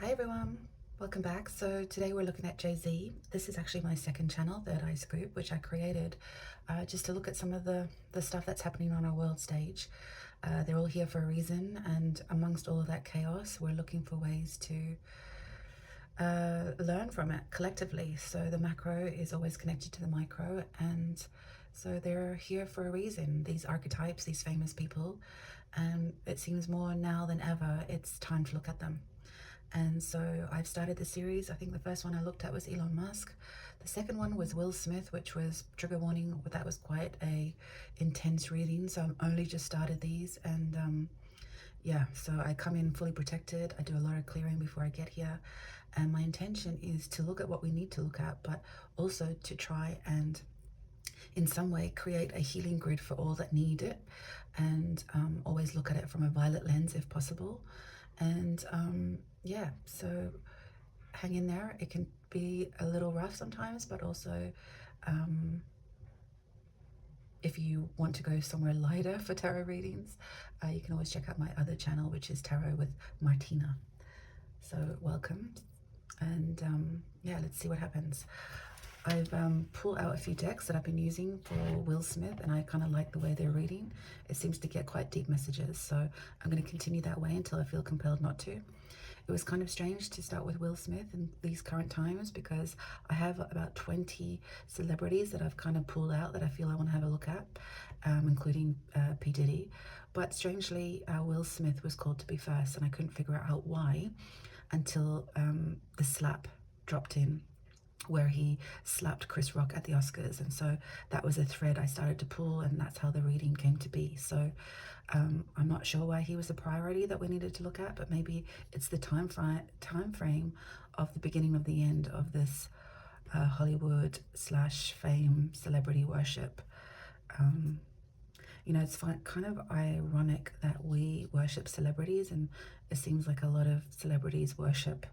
Hi everyone, welcome back. So today we're looking at JayZ. This is actually my second channel, Third Eye Scoop, which I created just to look at some of the stuff that's happening on our world stage. They're all here for a reason, and amongst all of that chaos, we're looking for ways to learn from it collectively. So the macro is always connected to the micro, and so they're here for a reason. These archetypes, these famous people, and it seems more now than ever, it's time to look at them. And so I've started the series. I think the first one I looked at was Elon Musk. The second one was Will Smith, which was trigger warning, but that was quite a intense reading. So I'm only just started these, and yeah, so I come in fully protected. I do a lot of clearing before I get here. And my intention is to look at what we need to look at, but also to try and in some way create a healing grid for all that need it, and always look at it from a violet lens if possible. And yeah, so hang in there. It can be a little rough sometimes, but also if you want to go somewhere lighter for tarot readings, you can always check out my other channel, which is Tarot with Martina. So welcome, and yeah, let's see what happens. I've pulled out a few decks that I've been using for Will Smith, and I kind of like the way they're reading. It seems to get quite deep messages, so I'm going to continue that way until I feel compelled not to. It was kind of strange to start with Will Smith in these current times because I have about 20 celebrities that I've kind of pulled out that I feel I want to have a look at, including P. Diddy. But strangely, Will Smith was called to be first, and I couldn't figure out why until the slap dropped in, where he slapped Chris Rock at the Oscars, and so that was a thread I started to pull, and that's how the reading came to be. So I'm not sure why he was a priority that we needed to look at, but maybe it's the time frame of the beginning of the end of this Hollywood / fame celebrity worship. You know, it's kind of ironic that we worship celebrities, and it seems like a lot of celebrities worship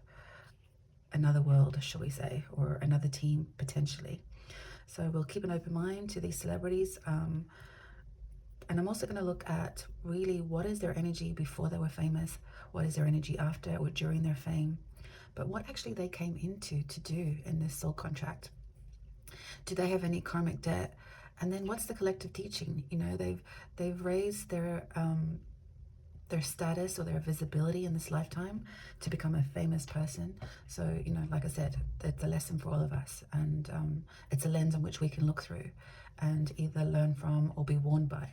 another world, shall we say, or another team potentially. So we'll keep an open mind to these celebrities, and I'm also going to look at really what is their energy before they were famous, what is their energy after or during their fame, but what actually they came into to do in this soul contract. Do they have any karmic debt? And then what's the collective teaching? You know, they've raised their status or their visibility in this lifetime to become a famous person. So, you know, like I said, it's a lesson for all of us, and it's a lens on which we can look through and either learn from or be warned by.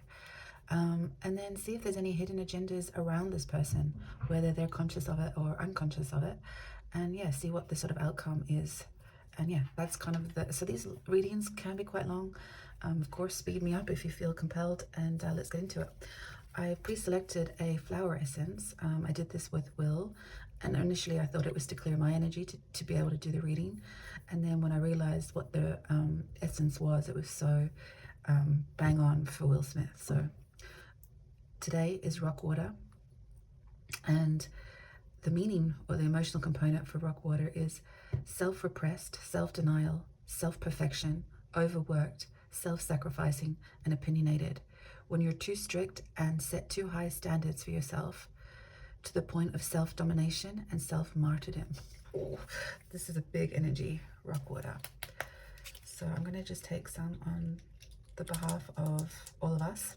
And then see if there's any hidden agendas around this person, whether they're conscious of it or unconscious of it, and yeah, see what the sort of outcome is. And yeah, that's kind of so these readings can be quite long. Of course, speed me up if you feel compelled, and let's get into it. I pre-selected a flower essence. I did this with Will, and initially I thought it was to clear my energy to be able to do the reading. And then when I realized what the essence was, it was so bang on for Will Smith. So today is rock water, and the meaning or the emotional component for rock water is self-repressed, self-denial, self-perfection, overworked, self-sacrificing, and opinionated. When you're too strict and set too high standards for yourself to the point of self-domination and self-martyrdom. Oh, this is a big energy, rock water. So I'm going to just take some on the behalf of all of us,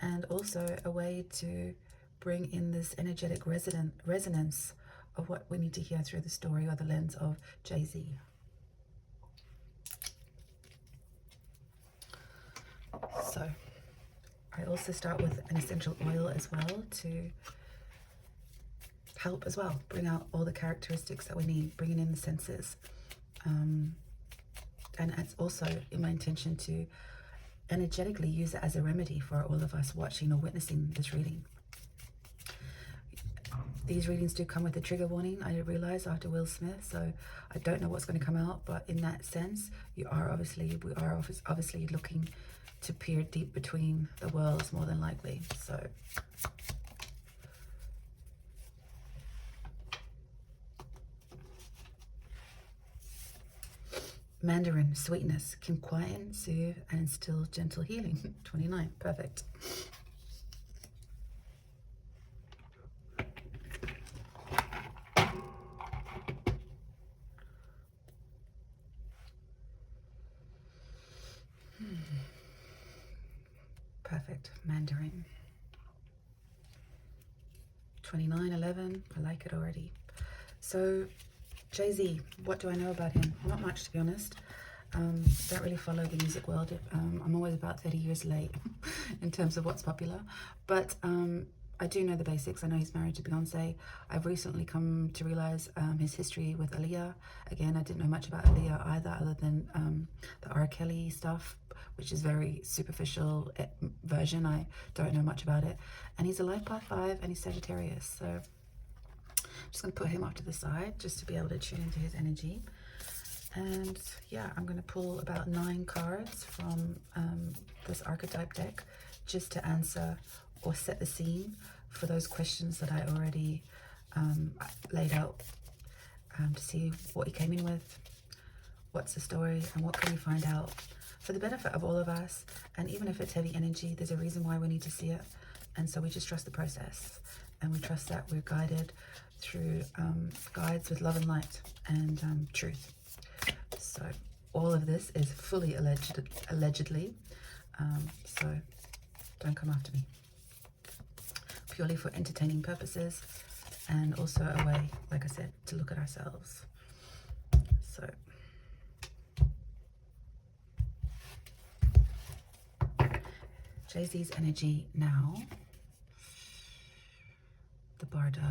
and also a way to bring in this energetic resonance of what we need to hear through the story or the lens of JayZ. So I also start with an essential oil as well to help as well bring out all the characteristics that we need, bringing in the senses. And it's also in my intention to energetically use it as a remedy for all of us watching or witnessing this reading. These readings do come with a trigger warning, I realize, after Will Smith, so I don't know what's going to come out, but in that sense, we are obviously looking to peer deep between the worlds, more than likely. So Mandarin, sweetness, can quieten, soothe, and instill gentle healing. 29, perfect. perfect. Mandarin. 2911. I like it already. So JayZ, what do I know about him? Not much, to be honest. Don't really follow the music world. I'm always about 30 years late in terms of what's popular, but I do know the basics. I know he's married to Beyonce. I've recently come to realize his history with Aaliyah. Again, I didn't know much about Aaliyah either, other than the R. Kelly stuff, which is very superficial version. I don't know much about it. And he's a life path 5 and he's Sagittarius. So I'm just going to put him off to the side just to be able to tune into his energy. And yeah, I'm going to pull about 9 cards from this archetype deck just to answer or set the scene for those questions that I already laid out, to see what he came in with, what's the story, and what can we find out for the benefit of all of us. And even if it's heavy energy, there's a reason why we need to see it. And so we just trust the process, and we trust that we're guided through guides with love and light and truth. So all of this is fully allegedly, so don't come after me. Purely for entertaining purposes, and also a way, like I said, to look at ourselves. So JayZ's energy now. The Bardo.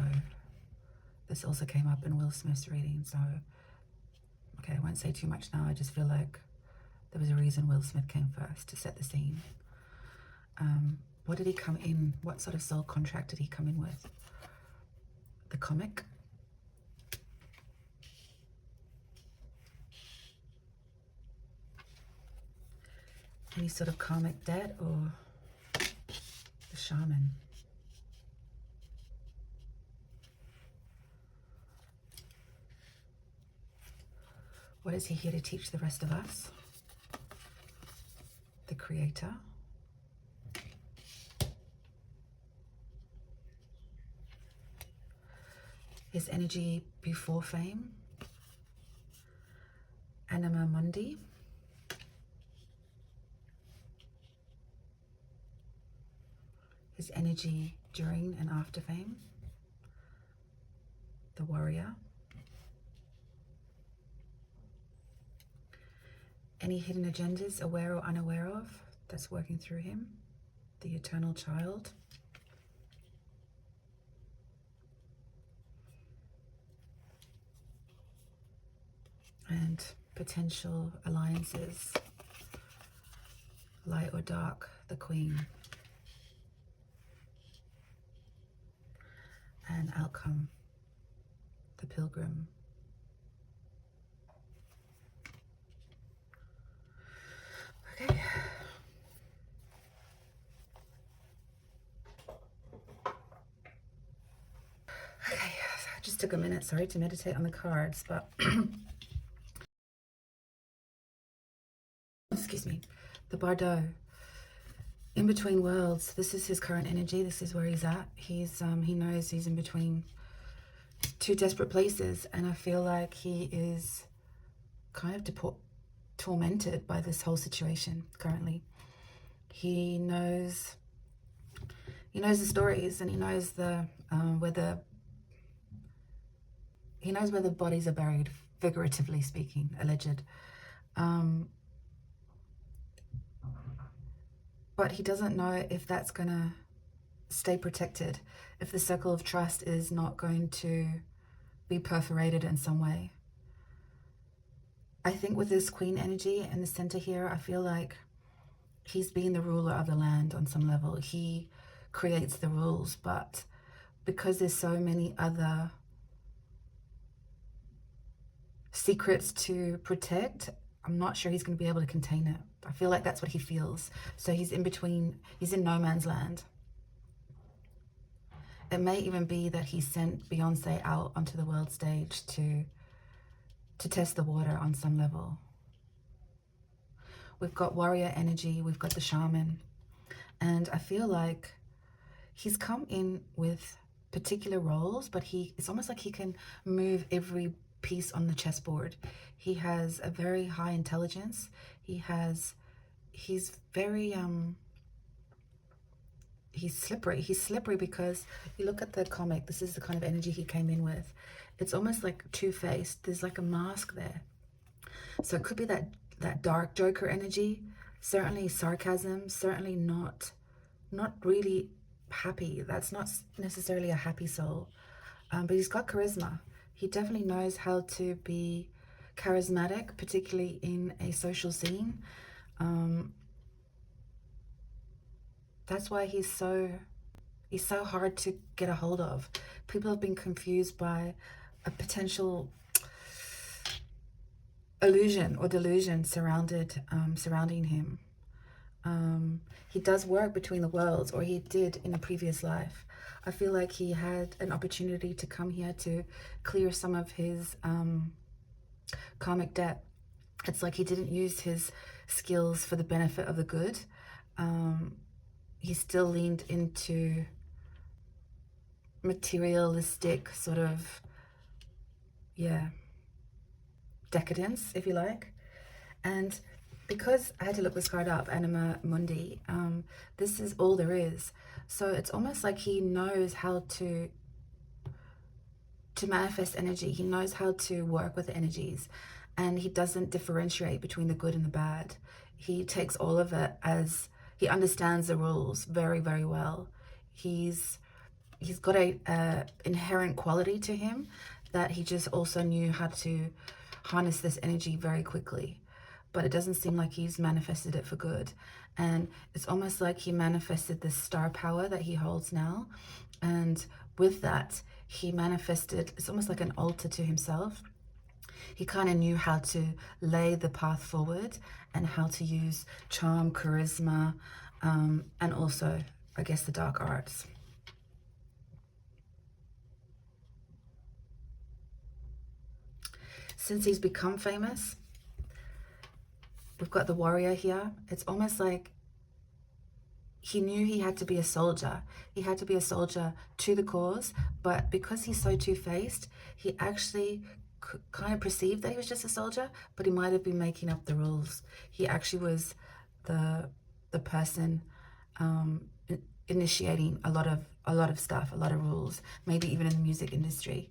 This also came up in Will Smith's reading, so okay, I won't say too much now. I just feel like there was a reason Will Smith came first to set the scene. What did he come in? What sort of soul contract did he come in with? The comic. Any sort of karmic debt, or the shaman? What is he here to teach the rest of us? The creator. His energy before fame. Anima Mundi. His energy during and after fame. The warrior. Any hidden agendas, aware or unaware of, that's working through him. The eternal child. And potential alliances, light or dark, the queen. And outcome, the pilgrim. Okay. Okay, so I just took a minute, sorry, to meditate on the cards, but excuse me, the Bardo, in between worlds. This is his current energy. This is where he's at. He's he knows he's in between 2 desperate places, and I feel like he is kind of tormented by this whole situation currently. He knows the stories, and he knows the where the bodies are buried, figuratively speaking, alleged. But he doesn't know if that's gonna stay protected, if the circle of trust is not going to be perforated in some way. I think with this queen energy in the center here, I feel like he's being the ruler of the land on some level. He creates the rules, but because there's so many other secrets to protect, I'm not sure he's going to be able to contain it. I feel like that's what he feels. So he's in between, he's in no man's land. It may even be that he sent Beyonce out onto the world stage to test the water on some level. We've got warrior energy, we've got the shaman, and I feel like he's come in with particular roles, but it's almost like he can move every piece on the chessboard. He has a very high intelligence. He's very slippery. He's slippery because you look at the comic, this is the kind of energy he came in with. It's almost like two-faced. There's like a mask there. So it could be that dark Joker energy, certainly sarcasm, certainly not really happy. That's not necessarily a happy soul. But he's got charisma. He definitely knows how to be charismatic, particularly in a social scene. That's why he's so hard to get a hold of. People have been confused by a potential illusion or delusion surrounding him. He does work between the worlds, or he did in a previous life. I feel like he had an opportunity to come here to clear some of his karmic debt. It's like he didn't use his skills for the benefit of the good. He still leaned into materialistic sort of, yeah, decadence, if you like. And because I had to look this card up, Anima Mundi, this is all there is. So it's almost like he knows how to manifest energy. He knows how to work with the energies, and he doesn't differentiate between the good and the bad. He takes all of it as, he understands the rules very, very well. He's got a inherent quality to him that he just also knew how to harness this energy very quickly. But it doesn't seem like he's manifested it for good. And it's almost like he manifested this star power that he holds now. And with that, he manifested, it's almost like an altar to himself. He kind of knew how to lay the path forward and how to use charm, charisma, and also, I guess, the dark arts. Since he's become famous, we've got the warrior here. It's almost like he knew he had to be a soldier. He had to be a soldier to the cause, but because he's so two-faced, he actually kind of perceived that he was just a soldier, but he might have been making up the rules. He actually was the person initiating a lot of stuff, a lot of rules, maybe even in the music industry,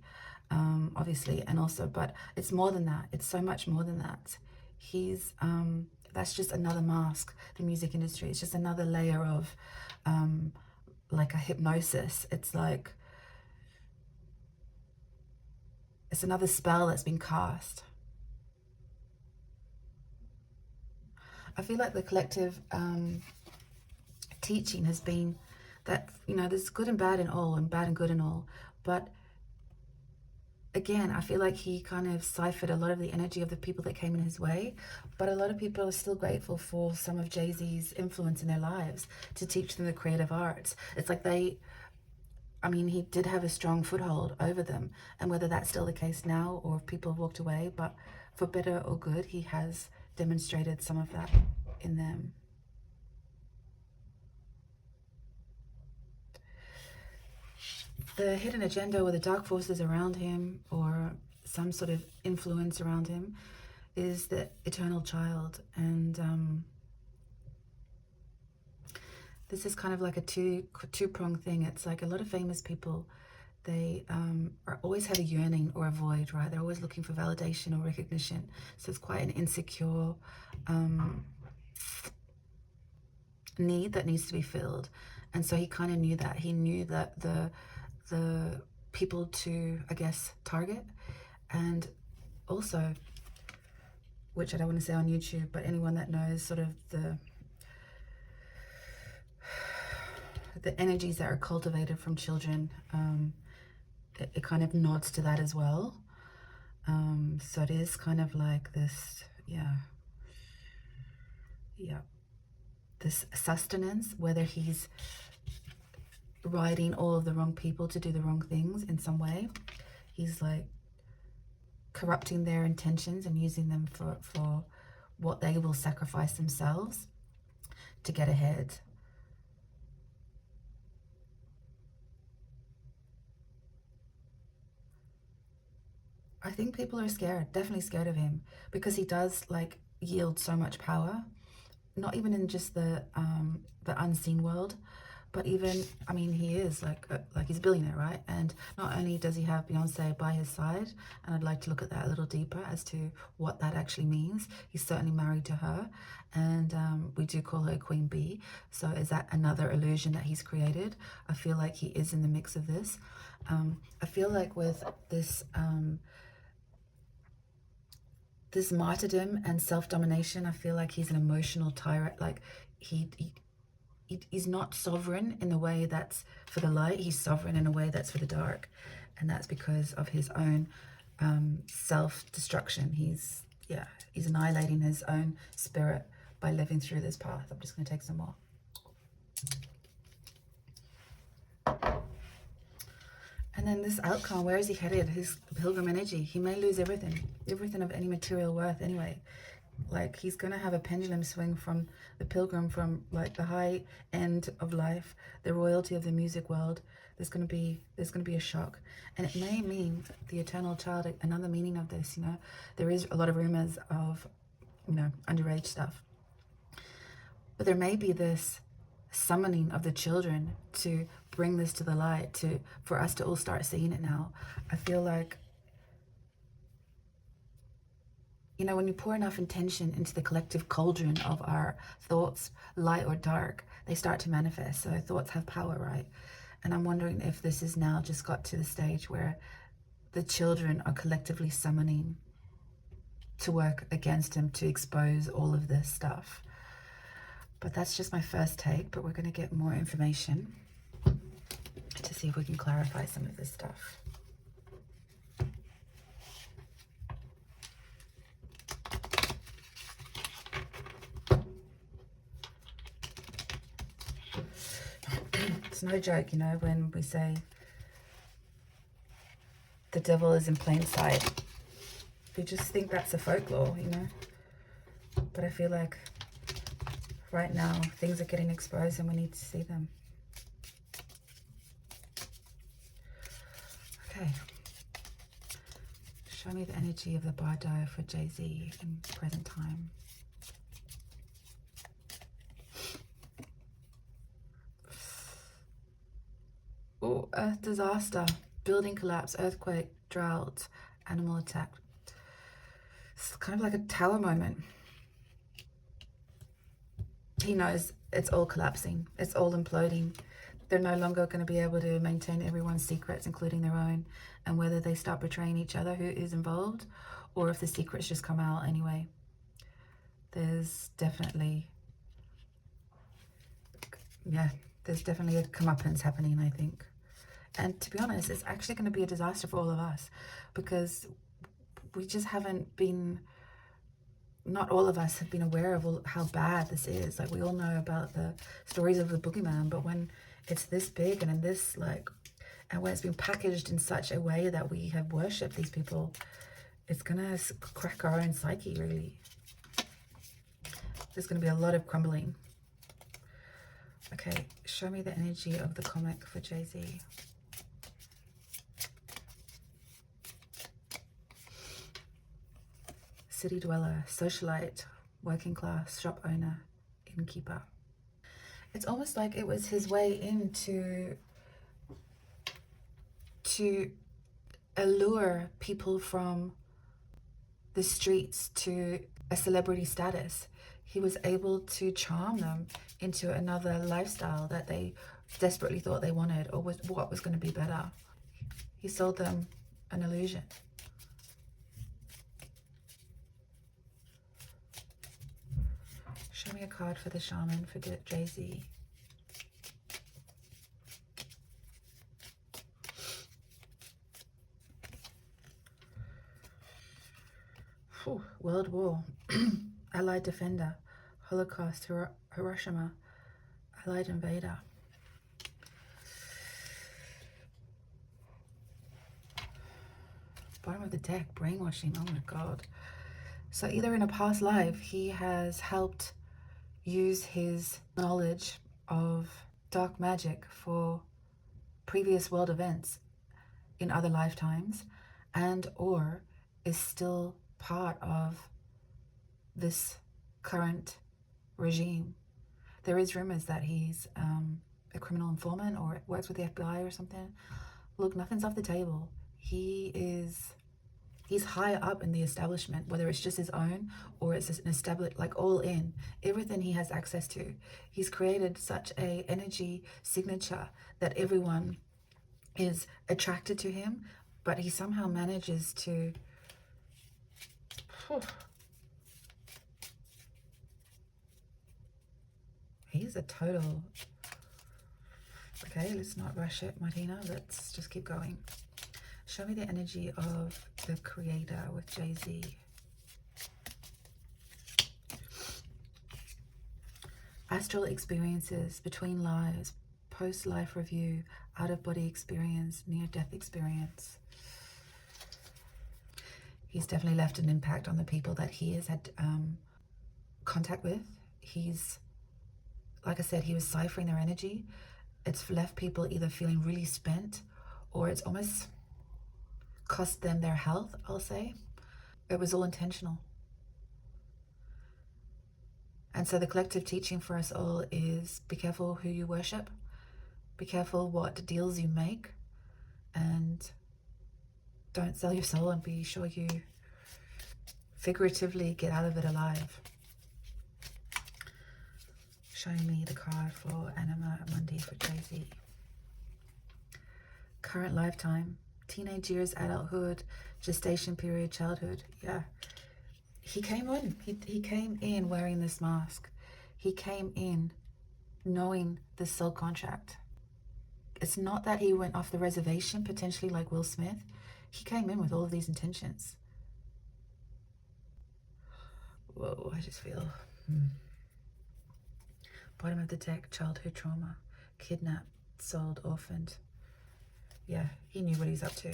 obviously, and also, but it's more than that. It's so much more than that. He's that's just another mask. The music industry, it's just another layer of like a hypnosis. It's like it's another spell that's been cast. I feel like the collective teaching has been that, you know, there's good and bad in all, and bad and good in all, but again, I feel like he kind of ciphered a lot of the energy of the people that came in his way, but a lot of people are still grateful for some of JayZ's influence in their lives to teach them the creative arts. It's like he did have a strong foothold over them, and whether that's still the case now or if people have walked away, but for better or good, he has demonstrated some of that in them. The hidden agenda or the dark forces around him, or some sort of influence around him, is the eternal child. And this is kind of like a two-pronged thing. It's like a lot of famous people, they are always had a yearning or a void, right? They're always looking for validation or recognition. So it's quite an insecure need that needs to be filled. And so he kind of knew that. He knew that the people to, I guess, target, and also, which I don't want to say on YouTube, but anyone that knows sort of the energies that are cultivated from children, it kind of nods to that as well. So it is kind of like this, this sustenance, whether he's riding all of the wrong people to do the wrong things in some way. He's like corrupting their intentions and using them for what they will sacrifice themselves to get ahead. I think people are scared, definitely scared of him, because he does like yield so much power, not even in just the unseen world, But even, I mean, he is like he's a billionaire, right? And not only does he have Beyonce by his side, and I'd like to look at that a little deeper as to what that actually means. He's certainly married to her, and we do call her Queen Bee. So is that another illusion that he's created? I feel like he is in the mix of this. I feel like with this this martyrdom and self-domination, I feel like he's an emotional tyrant. Like he's not sovereign in the way that's for the light. He's sovereign in a way that's for the dark, and that's because of his own self-destruction. He's annihilating his own spirit by living through this path. I'm just going to take some more. And then this outcome, where is he headed? His pilgrim energy. He may lose everything of any material worth anyway. Like, he's going to have a pendulum swing from the pilgrim, from like the high end of life, the royalty of the music world. There's going to be a shock, and it may mean the eternal child. Another meaning of this, there is a lot of rumors of, underage stuff, but there may be this summoning of the children to bring this to the light, for us to all start seeing it now. I feel like, when you pour enough intention into the collective cauldron of our thoughts, light or dark, they start to manifest. So thoughts have power, right? And I'm wondering if this has now just got to the stage where the children are collectively summoning to work against him, to expose all of this stuff. But that's just my first take, but we're going to get more information to see if we can clarify some of this stuff. It's no joke, when we say the devil is in plain sight. We just think that's a folklore, But I feel like right now things are getting exposed and we need to see them. Okay. Show me the energy of the Bardo for JayZ in present time. Oh, earth disaster, building collapse, earthquake, drought, animal attack. It's kind of like a tower moment. He knows it's all collapsing. It's all imploding. They're no longer going to be able to maintain everyone's secrets, including their own. And whether they start betraying each other, who is involved, or if the secrets just come out anyway. There's definitely a comeuppance happening, I think. And to be honest, it's actually going to be a disaster for all of us, because we just haven't been, not all of us have been aware of how bad this is. Like, we all know about the stories of the boogeyman, but when it's this big and in this, and when it's been packaged in such a way that we have worshipped these people, it's going to crack our own psyche, really. There's going to be a lot of crumbling. Okay, show me the energy of the comic for JayZ. City dweller, socialite, working class, shop owner, innkeeper. It's almost like it was his way into to allure people from the streets to a celebrity status. He was able to charm them into another lifestyle that they desperately thought they wanted, or was what was going to be better. He sold them an illusion. Show me a card for the shaman for JayZ. World War, Allied Defender, Holocaust, Hiroshima, Allied Invader. Bottom of the deck, brainwashing, oh my God. So either in a past life, he has helped use his knowledge of dark magic for previous world events in other lifetimes, and or is still part of this current regime. There is rumors that he's a criminal informant or works with the FBI or something. Look, nothing's off the table. He's higher up in the establishment, whether it's just his own or it's an established, like all in, everything he has access to. He's created such a energy signature that everyone is attracted to him, but he somehow manages to he's a total, okay, let's not rush it, Martina, let's just keep going. Show me the energy of the creator with JayZ. Astral experiences, between lives, post-life review, out-of-body experience, near-death experience. He's definitely left an impact on the people that he has had contact with. He's, like I said, he was ciphering their energy. It's left people either feeling really spent, or it's almost cost them their health, I'll say. It was all intentional. And so the collective teaching for us all is be careful who you worship, be careful what deals you make, and don't sell your soul, and be sure you figuratively get out of it alive. Showing me the card for Anima Mundi for JayZ. Current lifetime, teenage years, adulthood, gestation period, childhood. Yeah, he came in. He came in wearing this mask. He came in knowing this soul contract. It's not that he went off the reservation, potentially like Will Smith. He came in with all of these intentions. Whoa, I just feel... Bottom of the deck, childhood trauma, kidnapped, sold, orphaned. Yeah, he knew what he's up to.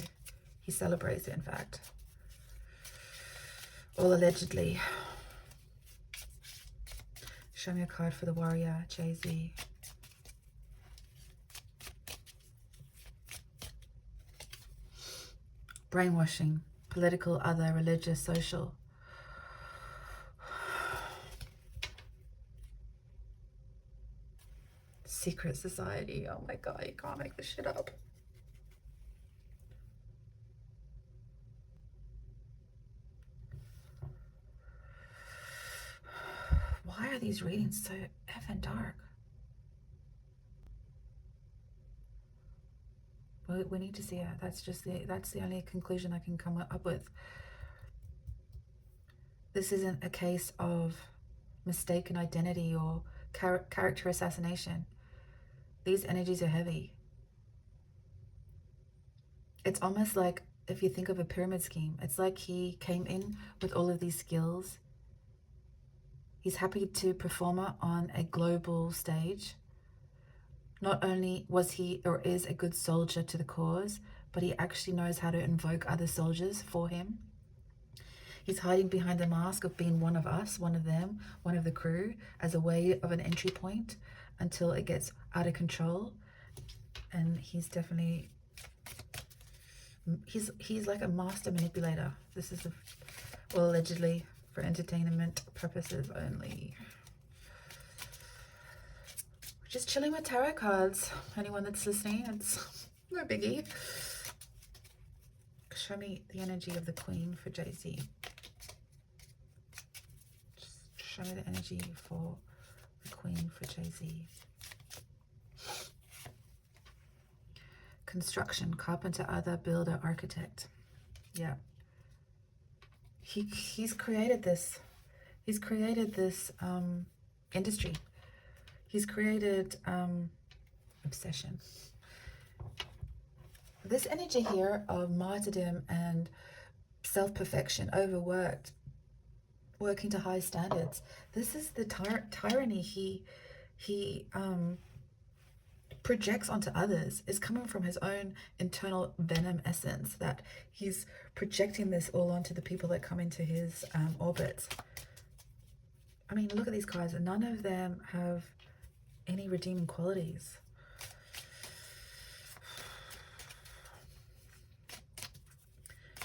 He celebrates it, in fact. All allegedly. Show me a card for the warrior, JayZ. Brainwashing, political, other, religious, social. Secret society. Oh my God, you can't make this shit up. Why are these readings so effing dark? We need to see it. That's the only conclusion I can come up with. This isn't a case of mistaken identity or character assassination. These energies are heavy. It's almost like, if you think of a pyramid scheme, it's like he came in with all of these skills. He's happy to perform on a global stage. Not only was he or is a good soldier to the cause, but he actually knows how to invoke other soldiers for him. He's hiding behind the mask of being one of us, one of them, one of the crew, as a way of an entry point until it gets out of control. And he's definitely, he's like a master manipulator. This is, well, allegedly for entertainment purposes only. Just chilling with tarot cards. Anyone that's listening, it's no biggie. Show me the energy of the Queen for JayZ. Just show me the energy for the Queen for JayZ. Construction, carpenter, other, builder, architect. Yeah. He's created this. He's created this industry. He's created obsession. This energy here of martyrdom and self-perfection, overworked, working to high standards. This is the tyranny he projects onto others. Is coming from his own internal venom essence, that he's projecting this all onto the people that come into his orbits. I mean, look at these cards. None of them have any redeeming qualities.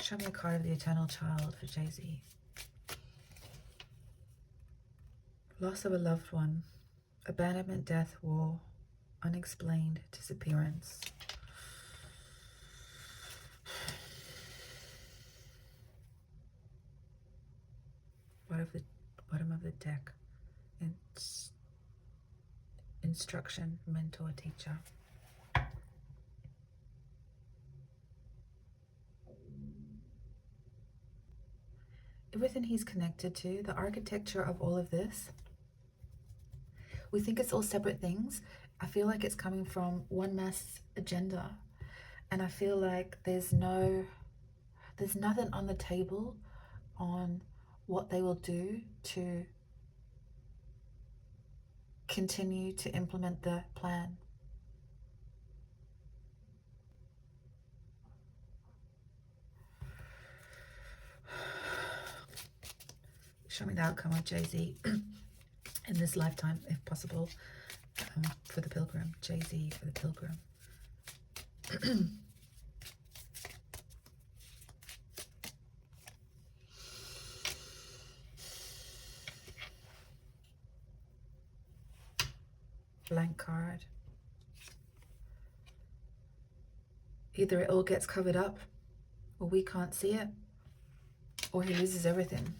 Show me a card of the Eternal Child for JayZ. Loss of a loved one, abandonment, death, war, unexplained disappearance. Bottom of the deck. Instruction, mentor, teacher. Everything he's connected to, the architecture of all of this, we think it's all separate things. I feel like it's coming from one mass agenda, and I feel like there's nothing on the table on what they will do to continue to implement the plan. Show me the outcome of JayZ in this lifetime, if possible, for the pilgrim. JayZ for the pilgrim. Blank card. Either it all gets covered up, or we can't see it, or he loses everything.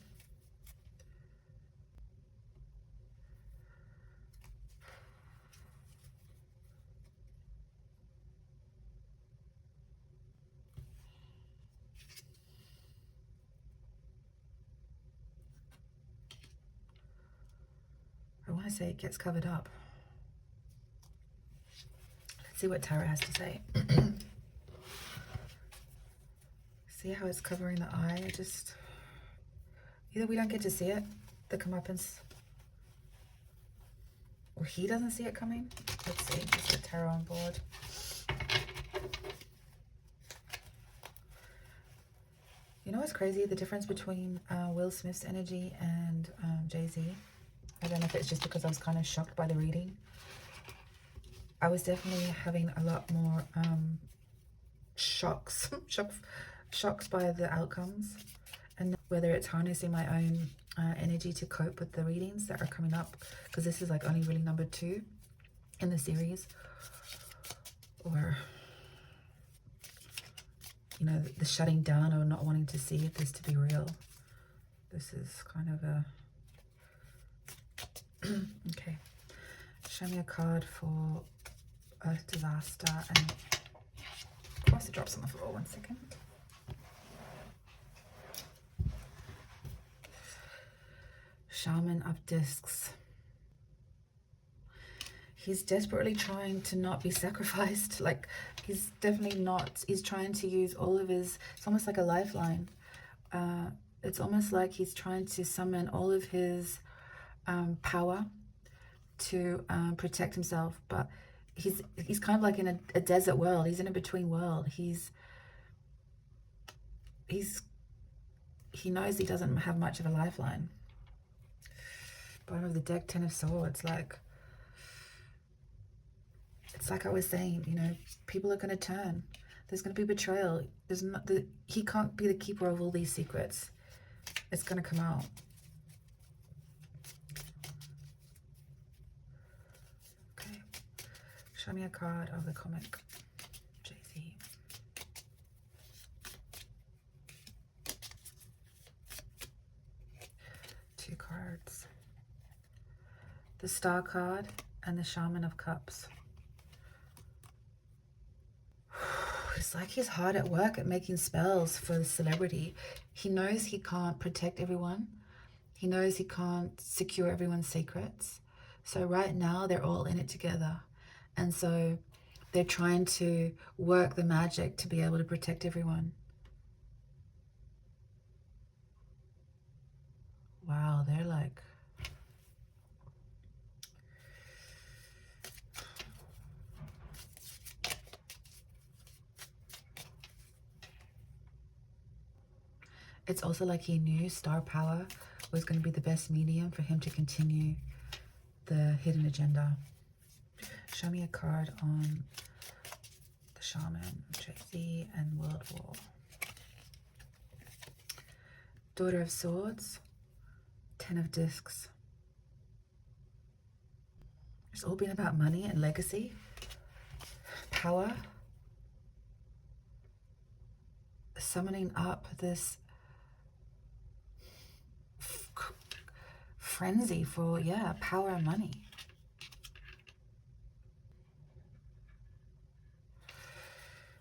I want to say it gets covered up. Let's see what Tarot has to say. See how it's covering the eye? Either we don't get to see it, the comeuppance, or he doesn't see it coming. Let's see, just get Tarot on board. You know what's crazy? The difference between Will Smith's energy and JayZ. I don't know if it's just because I was kind of shocked by the reading. I was definitely having a lot more shocks by the outcomes, and whether it's harnessing my own energy to cope with the readings that are coming up, because this is like only really number 2 in the series, or you know, the shutting down or not wanting to see this to be real. This is kind of a okay. Show me a card for Earth disaster, and of course it drops on the floor. 1 second. Shaman of Discs. He's desperately trying to not be sacrificed. Like, he's definitely not. He's trying to use all of his, it's almost like a lifeline. It's almost like he's trying to summon all of his power to protect himself, but he's kind of like in a desert world. He's in a between world. He knows he doesn't have much of a lifeline. Bottom of the deck, 10 of Swords. It's like I was saying, you know, people are going to turn. There's going to be betrayal. He can't be the keeper of all these secrets. It's going to come out. Okay. Show me a card of the comic. JayZ. Two cards. The Star card and the Shaman of Cups. It's like he's hard at work at making spells for the celebrity. He knows he can't protect everyone. He knows he can't secure everyone's secrets. So right now they're all in it together. And so they're trying to work the magic to be able to protect everyone. Wow, they're like... It's also like he knew star power was going to be the best medium for him to continue the hidden agenda. Show me a card on the Shaman, JayZ, and World War. Daughter of Swords, 10 of Discs. It's all been about money and legacy. power, summoning up this frenzy for, yeah, power and money.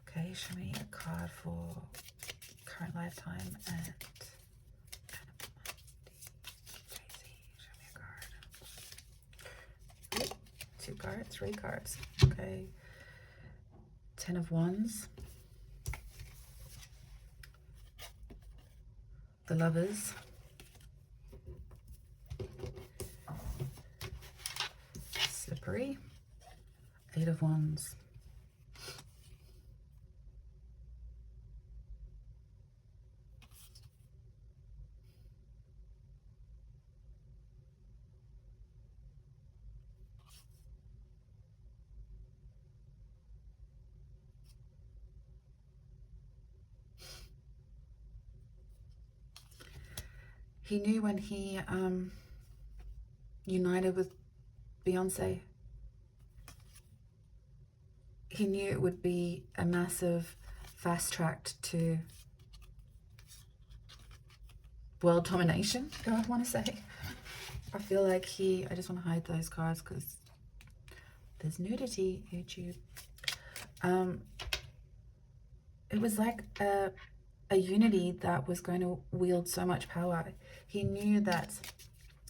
Okay, show me a card for current lifetime and JayZ. Show me a card. Ooh, 2 cards, 3 cards. Okay. 10 of Wands. The Lovers. Slippery. 8 of Wands. He knew when he united with Beyonce, he knew it would be a massive fast track to world domination, do I want to say. I feel like I just want to hide those cards because there's nudity, YouTube. It was like a unity that was going to wield so much power. He knew that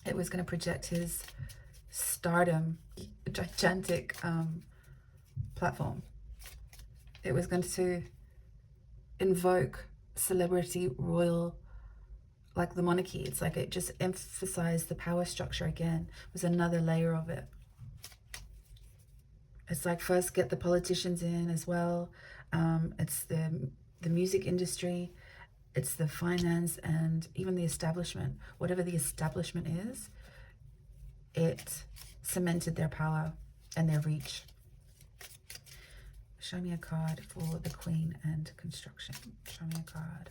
it was going to project his stardom, gigantic platform. It was going to invoke celebrity, royal, like the monarchy. It's like it just emphasized the power structure again. It was another layer of it. It's like first get the politicians in as well. It's the music industry. It's the finance and even the establishment. Whatever the establishment is, it cemented their power and their reach. Show me a card for the Queen and construction. Show me a card.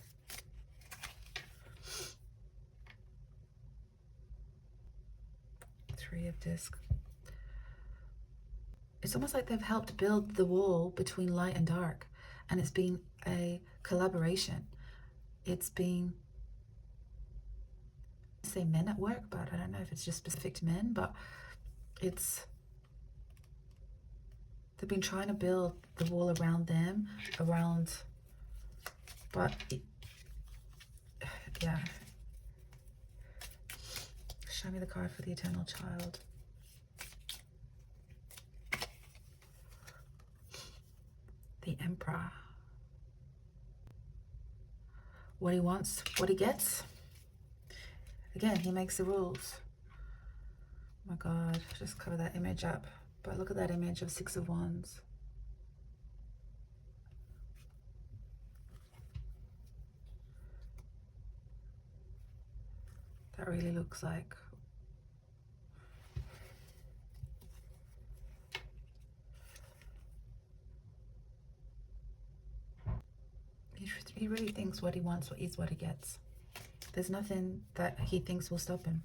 Three of Discs. It's almost like they've helped build the wall between light and dark, and it's been a collaboration. It's been, I say men at work, but I don't know if it's just specific to men, but they've been trying to build the wall around them, but yeah. Show me the card for the Eternal Child. The Emperor. What he wants, what he gets. Again, he makes the rules. Oh my God, just cover that image up. But look at that image of 6 of Wands. That really looks like he really thinks what he wants is what he gets. There's nothing that he thinks will stop him.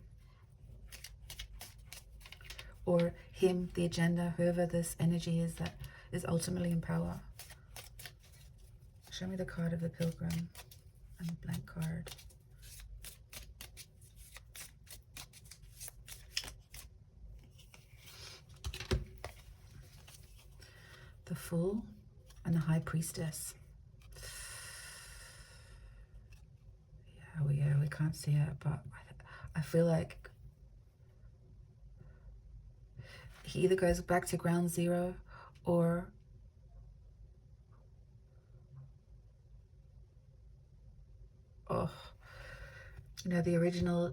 Or him, the agenda, whoever this energy is that is ultimately in power. Show me the card of the Pilgrim and the blank card. The Fool and the High Priestess. Yeah, we can't see it, but I feel like he either goes back to ground zero or you know, the original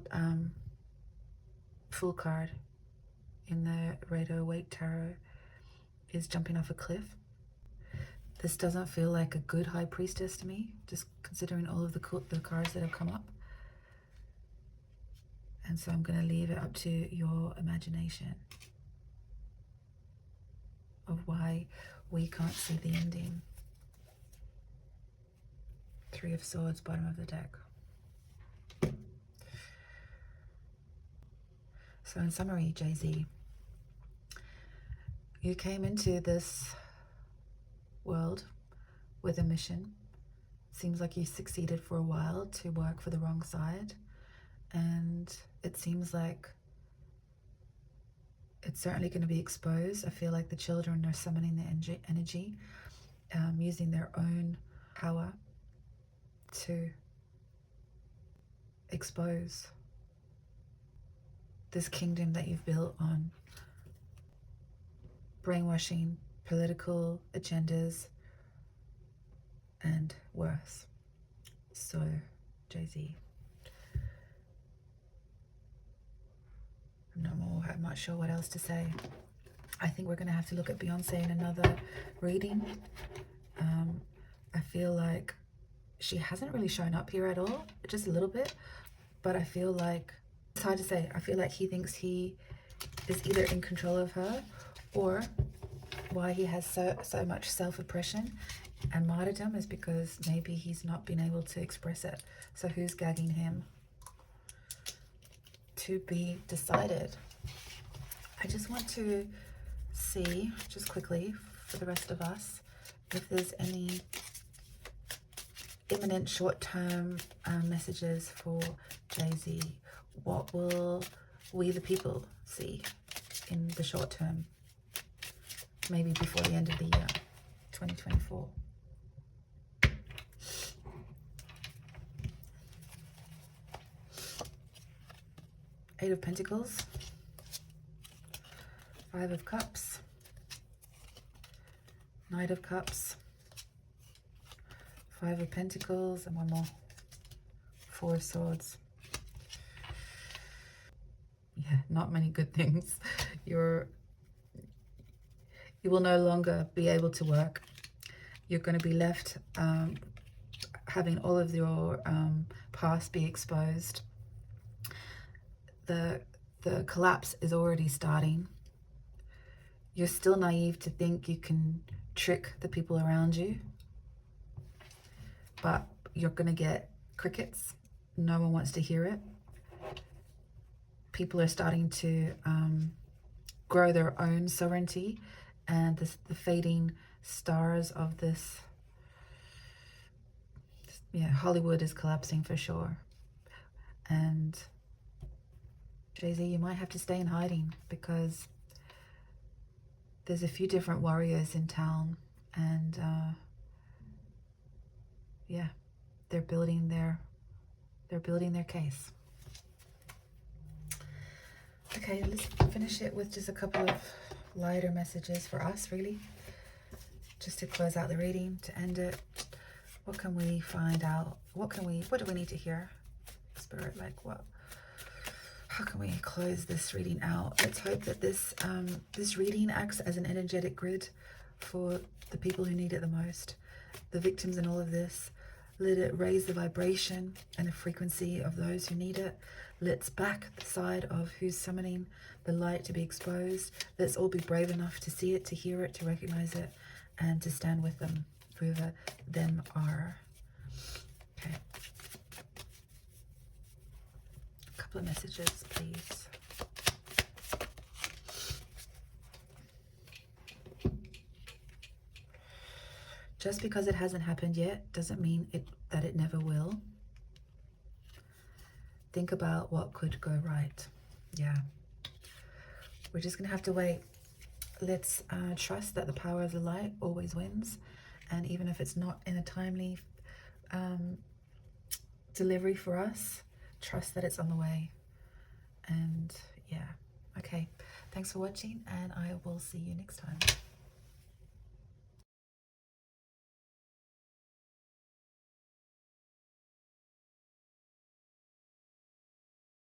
Fool card in the Rider-Waite Tarot is jumping off a cliff. This doesn't feel like a good High Priestess to me, just considering all of the cards that have come up. And so I'm going to leave it up to your imagination of why we can't see the ending. 3 of Swords, bottom of the deck. So in summary, JayZ, you came into this world with a mission. Seems like you succeeded for a while to work for the wrong side, and it seems like it's certainly going to be exposed. I feel like the children are summoning the energy, using their own power to expose this kingdom that you've built on brainwashing, political agendas, and worse. So, JayZ, I'm not sure what else to say. I think we're going to have to look at Beyonce in another reading. I feel like she hasn't really shown up here at all, just a little bit, but I feel like, it's hard to say. I feel like he thinks he is either in control of her, or why he has so much self-oppression and martyrdom is because maybe he's not been able to express it. So who's gagging him? To be decided. I just want to see, just quickly, for the rest of us, if there's any imminent short-term messages for JayZ. What will we the people see in the short term? Maybe before the end of the year, 2024. Eight of Pentacles, Five of Cups, Knight of Cups, Five of Pentacles, and one more, Four of Swords. Yeah, not many good things. You will no longer be able to work. You're going to be left having all of your past be exposed. The collapse is already starting. You're still naive to think you can trick the people around you, but you're going to get crickets. No one wants to hear it. People are starting to grow their own sovereignty, and the fading stars of this, yeah, Hollywood is collapsing for sure. And JayZ, you might have to stay in hiding because there's a few different warriors in town, and yeah, they're building their case. Okay, let's finish it with just a couple of lighter messages for us, really, just to close out the reading, to end it. What can we find out? What do we need to hear? Spirit, like what? How can we close this reading out? Let's hope that this reading acts as an energetic grid for the people who need it the most, the victims in all of this. Let it raise the vibration and the frequency of those who need it. Let's back the side of who's summoning the light to be exposed. Let's all be brave enough to see it, to hear it, to recognize it, and to stand with them, whoever them are. Okay. A couple of messages, please. Just because it hasn't happened yet doesn't mean that it never will. Think about what could go right. Yeah. We're just going to have to wait. Let's trust that the power of the light always wins. And even if it's not in a timely delivery for us, trust that it's on the way. And yeah. Okay. Thanks for watching, and I will see you next time.